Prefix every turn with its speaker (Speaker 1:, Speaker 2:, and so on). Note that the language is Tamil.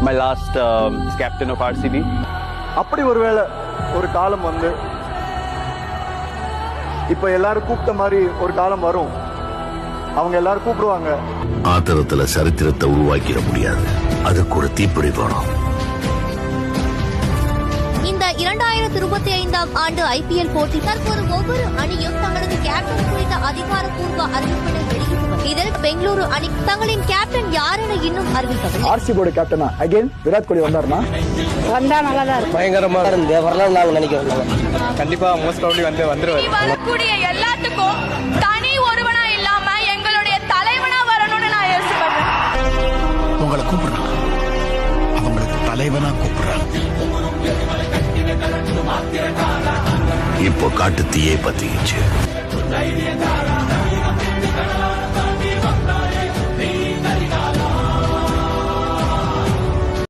Speaker 1: my last captain of RCB.
Speaker 2: அப்படி ஒருவேளை ஒரு காலம் வந்து இப்ப எல்லாரும் கூப்பிட்ட மாதிரி ஒரு காலம் வரும், அவங்க எல்லாரும் கூப்பிடுவாங்க.
Speaker 3: ஆத்திரத்துல சரித்திரத்தை உருவாக்கிட முடியாது, அதுக்கு ஒரு தீப்பொறி வேணும்.
Speaker 4: இந்த 2025ஆம் ஆண்டு IPL போட்டி தற்போது ஒவ்வொரு அணியும் தங்களது கேப்டன் குறித்த அதிகாரப்பூர்வ அறிவிப்பினை வெளியிட்டுள்ளது. இதில் பெங்களூரு அணி தங்களின் கேப்டன் யார் என இன்னும் அறிவிக்கவில்லை.
Speaker 2: RCB கேப்டனா அகைன் விராட் கோலி வந்தாருன்னா
Speaker 5: வந்தா நல்லதா இருக்கும். பயங்கரமா இருந்து வரலாம் நாங்க நினைக்கிறோம்.
Speaker 2: கண்டிப்பா மோஸ்ட் ப்ராபபிலி வந்துருவாரு.
Speaker 6: வரக்கூடிய எல்லாத்துக்கும் தனி ஒருவனா இல்லாம எங்களுடைய தலைவனா வரணும்னு நான் யோசிப்பேன்.
Speaker 3: உங்களை கூப்பிடுறாங்க, அவங்களுக்கு தலைவனா கூப்பிடுறாங்க. இப்போ காட்டு தீயை பத்திக்கிச்சு.